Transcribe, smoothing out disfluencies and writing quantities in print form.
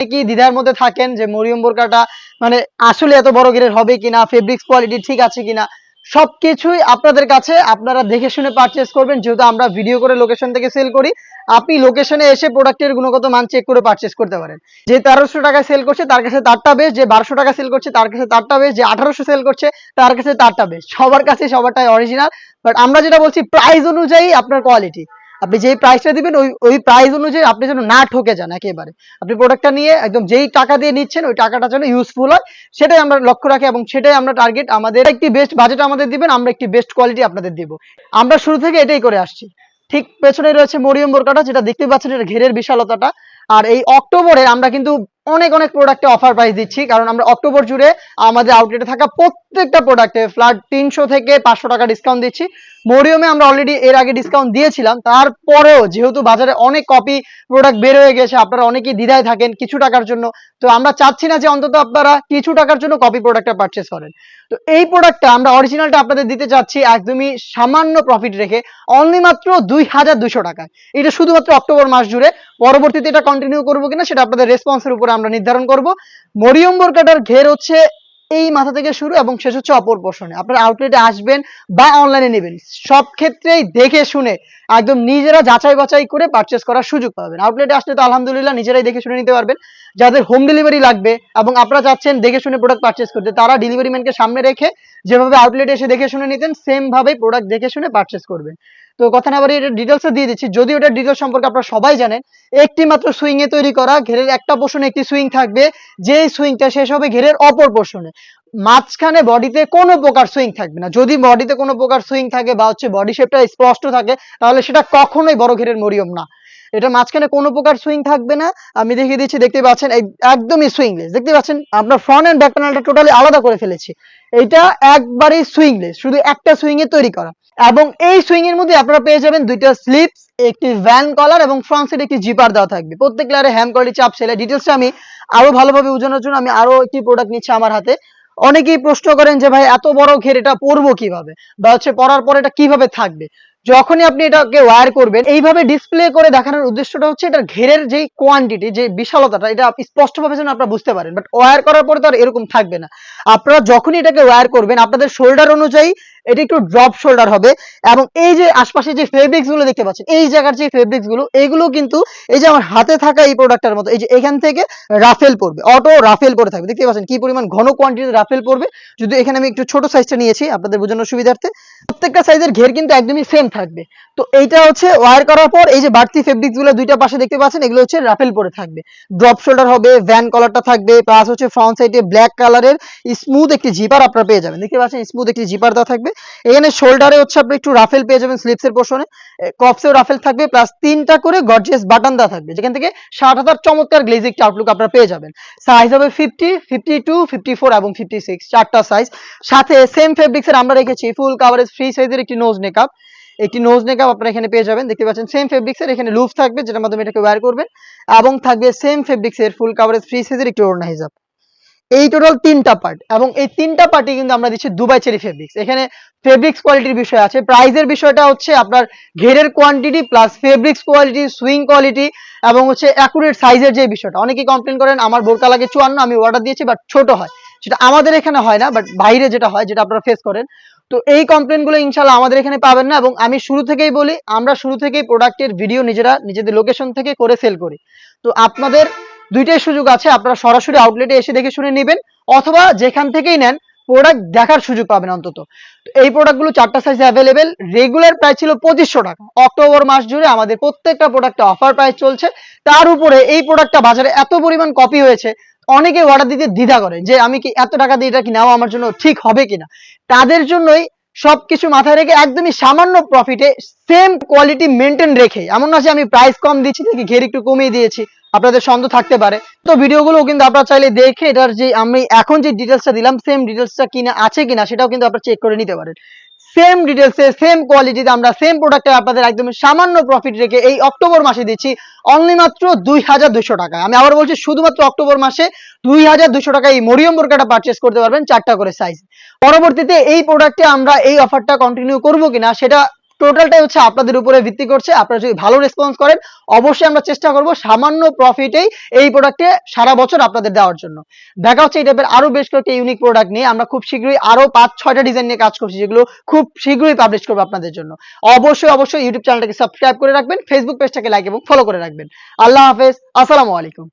কি দ্বিধার মধ্যে থাকেন যে মরিয়ম বোরকাটা মানে আসলে এত বড় ঘেরের হবে কিনা, ফেব্রিক্স কোয়ালিটি ঠিক আছে কিনা, সবকিছুই আপনাদের কাছে আপনারা দেখে শুনে পারচেজ করবেন। যেহেতু আমরা ভিডিও করে লোকেশন থেকে সেল করি, আপনি লোকেশনে এসে প্রোডাক্টের গুণগত মান চেক করে পারচেজ করতে পারেন। যে 1300 টাকায় সেল করছে তার কাছে তারটা বেশ, যে 1200 টাকা সেল করছে তার কাছে তারটা বেশ, যে 1800 সেল করছে তার কাছে তারটা বেশ, সবার কাছে সবারটাই অরিজিনাল। বাট আমরা যেটা বলছি প্রাইস অনুযায়ী আপনার কোয়ালিটি, আপনি যেই প্রাইসটা দিবেন ওই প্রাইস অনুযায়ী আপনি যেন না ঠকে যান একেবারে। আপনি প্রোডাক্টটা নিয়ে একদম যেই টাকা দিয়ে নিচ্ছেন ওই টাকাটা যেন ইউজফুল হয়, সেটাই আমরা লক্ষ্য রাখি এবং সেটাই আমরা টার্গেট। আমাদের একটি বেস্ট বাজেট আমাদের দিবেন, আমরা একটি বেস্ট কোয়ালিটি আপনাদের দিব। আমরা শুরু থেকে এটাই করে আসছি। ঠিক পেছনে রয়েছে মরিয়ম বোরকাটা, যেটা দেখতে পাচ্ছেন এটা ঘেরের বিশালতাটা। আর এই অক্টোবরে আমরা কিন্তু অনেক অনেক প্রোডাক্টে অফার প্রাইস দিচ্ছি, কারণ আমরা অক্টোবর জুড়ে আমাদের আউটলেটে থাকা প্রত্যেকটা প্রোডাক্টে ফ্ল্যাট 300 থেকে 500 টাকা ডিসকাউন্ট দিচ্ছি। মরিয়মে আমরা অলরেডি এর আগে ডিসকাউন্ট দিয়েছিলাম, তারপরেও যেহেতু বাজারে অনেক কপি প্রোডাক্ট বের হয়ে গেছে, আপনারা অনেকেই দ্বিধায় থাকেন কিছু টাকার জন্য, তো আমরা চাচ্ছি না যে অন্তত আপনারা কিছু টাকার জন্য কপি প্রোডাক্টটা পারচেস করেন। তো এই প্রোডাক্টটা আমরা অরিজিনালটা আপনাদের দিতে চাচ্ছি একদমই সামান্য প্রফিট রেখে, অনলি মাত্র 2200 টাকায়। এটা শুধুমাত্র অক্টোবর মাস জুড়ে। পরবর্তীতে এটা কন্টিনিউ করবো কিনা সেটা আপনাদের রেসপন্সের উপরে আমরা নির্ধারণ করব। মরিয়ম বোরকাটার ঘের হচ্ছে এই মাথা থেকে শুরু এবং শেষ হচ্ছে অপর পোর্শনে। আপনারা আউটলেটে আসবেন বা অনলাইনে নেবেন, সব ক্ষেত্রেই দেখে শুনে একদম নিজেরা যাচাই বাছাই করে পারচেস করার সুযোগ পাবেন। আউটলেটে আসলে তো আলহামদুলিল্লাহ নিজেরাই দেখে শুনে নিতে পারবেন। যাদের হোম ডেলিভারি লাগবে এবং আপনারা চাচ্ছেন দেখে শুনে প্রোডাক্ট পারচেস করতে, তারা ডেলিভারি ম্যানকে সামনে রেখে যেভাবে আউটলেটে এসে দেখে শুনে নিতেন সেম ভাবে প্রোডাক্ট দেখে শুনে পারচেস করবেন। তো কথা না বাড়িয়ে এটা ডিটেলস দিয়ে দিচ্ছি, যদিও এটা ডিটেলস সম্পর্কে আপনারা সবাই জানেন। একটি মাত্র সুইং এ তৈরি করা, ঘেরের একটা পোর্শনে একটি সুইং থাকবে, যেই সুইংটা শেষ হবে ঘেরের অপর পোর্শনে। মাঝখানে বডিতে কোনো প্রকার সুইং থাকবে না। যদি বডিতে কোনো প্রকার সুইং থাকে বা হচ্ছে বডি শেপটা স্পষ্ট থাকে, তাহলে সেটা কখনোই বড় ঘেরের মরিয়ম না। এটা মাঝখানে কোনো প্রকার সুইং থাকবে না। আমি দেখিয়ে দিচ্ছি, দেখতে পাচ্ছেন একদমই সুইংলেস। দেখতে পাচ্ছেন আপনার ফ্রন্ট এন্ড ব্যাক প্যানেলটা টোটালি আলাদা করে ফেলেছি। এটা একবারেই সুইংলেস, শুধু একটা সুইং এ তৈরি করা। এবং এই সুইং এর মধ্যে আপনারা পেয়ে যাবেন দুইটা স্লিপস, একটি ভ্যান কলার এবং ফ্রন্ট সাইডে একটি জিপার দেওয়া থাকবে। প্রত্যেক লেয়ারে হ্যাম কোয়ালিটি চাপ সেলাই। ডিটেলসটা আমি আরো ভালোভাবে বোঝানোর জন্য আমি আরো একটি প্রোডাক্ট নিচ্ছি আমার হাতে। অনেকেই প্রশ্ন করেন যে ভাই এত বড় ঘের এটা পরবো কিভাবে, বা হচ্ছে পরার পর এটা কিভাবে থাকবে। যখনই আপনি এটাকে ওয়্যার করবেন, এইভাবে ডিসপ্লে করে দেখানোর উদ্দেশ্যটা হচ্ছে এটার ঘেরের যেই কোয়ান্টিটি, যে বিশালতাটা, এটা স্পষ্টভাবে যেন আপনারা বুঝতে পারেন। বাট ওয়্যার করার পরে তো আর এরকম থাকবে না। আপনারা যখনই এটাকে ওয়্যার করবেন আপনাদের শোল্ডার অনুযায়ী এটা একটু ড্রপ শোল্ডার হবে। এবং এই যে আশপাশে যে ফেব্রিক্স গুলো দেখতে পাচ্ছেন, এই জায়গার যে ফেব্রিক্স গুলো, এগুলো কিন্তু এই যে আমার হাতে থাকা এই প্রোডাক্টটার মতো, এই যে এখান থেকে রাফেল পড়বে, অটো রাফেল পড়ে থাকবে। দেখতে পাচ্ছেন কি পরিমাণ ঘন কোয়ান্টিটির রাফেল পড়বে। যদি এখানে আমি একটু ছোট সাইজটা নিয়েছি আপনাদের বোঝানোর সুবিধার্থে, প্রত্যেকটা সাইজের ঘের কিন্তু একদমই সেম থাকবে। তো এইটা হচ্ছে ওয়্যার করার পর এই যে বাড়তি ফেব্রিক্স গুলো দুইটা পাশে দেখতে পাচ্ছেন, এগুলো হচ্ছে রাফেল পড়ে থাকবে। ড্রপ শোল্ডার হবে, ভ্যান কলারটা থাকবে, প্লাস হচ্ছে ফ্রন্ট সাইডে ব্ল্যাক কালারের স্মুথ একটি জিপার আপনারা পেয়ে যাবেন। দেখতে পাচ্ছেন স্মুথ একটি জিপার দেওয়া থাকবে। এখানে শোল্ডারে হচ্ছে আপনি একটু রাফেল পেয়ে যাবেন, স্লিপসের পোর্শনে কপসেও রাফেল থাকবে, প্লাস 3টা করে গর্জিয়াস বাটন দেওয়া থাকবে, যেখান থেকে 60,000 চমৎকার গ্লেজিং আউটলুক আপনারা পেয়ে যাবেন। সাইজ হবে 50, 52, 54 এবং 56, চারটা সাইজ। সাথে সেম ফেব্রিক্সের আমরা রেখেছি ফুল কাভারেজ ফ্রি সাইজের একটি নোজ নেকআপ। একটি নোজ নেকআপ আপনারা এখানে পেয়ে যাবেন। দেখতে পাচ্ছেন সেম ফেব্রিক্সের, এখানে লুফ থাকবে যেটার মাধ্যমে এটাকে ওয়্যার করবেন, এবং থাকবে সেম ফেব্রিক্সের ফুল কাভারেজ ফ্রি সাইজের একটি ওড়না হিজাব। এই টোটাল 3টা পার্ট, এবং এই 3টা পার্টি কিন্তু আমরা দিচ্ছি দুবাই চেরি ফেব্রিক্স। এখানে ফেব্রিক্স কোয়ালিটির বিষয় আছে, প্রাইজের বিষয়টা হচ্ছে আপনার ঘেরের quantity plus fabrics quality, swing quality এবং হচ্ছে অ্যাকুরেট সাইজের যে বিষয়টা। অনেকেই কমপ্লেন করেন আমার বোরকা লাগে 54, আমি অর্ডার দিয়েছি বাট ছোট হয়, সেটা আমাদের এখানে হয় না, বাট বাইরে যেটা হয়, যেটা আপনারা ফেস করেন। তো এই কমপ্লেন গুলো ইনশাল্লাহ আমাদের এখানে পাবেন না। এবং আমি শুরু থেকেই বলি, আমরা শুরু থেকেই প্রোডাক্টের ভিডিও নিজেরা নিজেদের লোকেশন থেকে করে সেল করি। তো আপনাদের দুইটাই সুযোগ আছে, আপনারা সরাসরি আউটলেটে এসে দেখে শুনে নেবেন, অথবা যেখান থেকেই নেন প্রোডাক্ট দেখার সুযোগ পাবেন অন্তত। এই প্রোডাক্টগুলো 4টা সাইজে অ্যাভেলেবেল। রেগুলার প্রাইস ছিল 2500 টাকা। অক্টোবর মাস জুড়ে আমাদের প্রত্যেকটা প্রোডাক্টে অফার প্রাইস চলছে। তার উপরে এই প্রোডাক্টটা বাজারে এত পরিমাণ কপি হয়েছে, অনেকে অর্ডার দিতে দ্বিধা করে যে আমি কি এত টাকা দিয়ে এটা কি নেওয়া আমার জন্য ঠিক হবে কিনা। তাদের জন্যই সবকিছু মাথায় রেখে একদমই সামান্য প্রফিটে সেম কোয়ালিটি মেনটেন রেখে, এমন না যে আমি প্রাইস কম দিচ্ছি দেখি ঘের একটু কমিয়ে দিয়েছি, আপনাদের সন্দেহ থাকতে পারে। তো ভিডিওগুলো কিন্তু আপনারা চাইলে দেখে এটার যে আমি এখন যে ডিটেলসটা দিলাম সেম ডিটেলসটা কিনা আছে কিনা সেটাও কিন্তু আপনারা চেক করে নিতে পারেন। সেম ডিটেলসে সেম কোয়ালিটিতে আমরা সেম প্রোডাক্টে আপনাদের একদম সামান্য প্রফিট রেখে এই অক্টোবর মাসে দিচ্ছি অনলি মাত্র 2200 টাকা। আমি আবার বলছি, শুধুমাত্র অক্টোবর মাসে 2200 টাকা এই মরিয়ম বোরকাটা পারচেস করতে পারবেন 4টা করে সাইজ। পরবর্তীতে এই প্রোডাক্টে আমরা এই অফারটা কন্টিনিউ করবো কিনা সেটা টোটালটাই হচ্ছে আপনাদের উপরে ভিত্তি করছে। আপনারা যদি ভালো রেসপন্স করেন অবশ্যই আমরা চেষ্টা করব সামান্য প্রফিটেই এই প্রোডাক্টে সারা বছর আপনাদের দেওয়ার জন্য। দেখা হচ্ছে এই টাইপের আরো বেশ কয়েকটা ইউনিক প্রোডাক্ট নিয়ে। আমরা খুব শীঘ্রই আরো 5-6টা ডিজাইন নিয়ে কাজ করছি, যেগুলো খুব শীঘ্রই পাবলিশ করবো আপনাদের জন্য। অবশ্যই ইউটিউব চ্যানেলটাকে সাবস্ক্রাইব করে রাখবেন, ফেসবুক পেজটাকে লাইক এবং ফলো করে রাখবেন। আল্লাহ হাফেজ, আসসালামু আলাইকুম।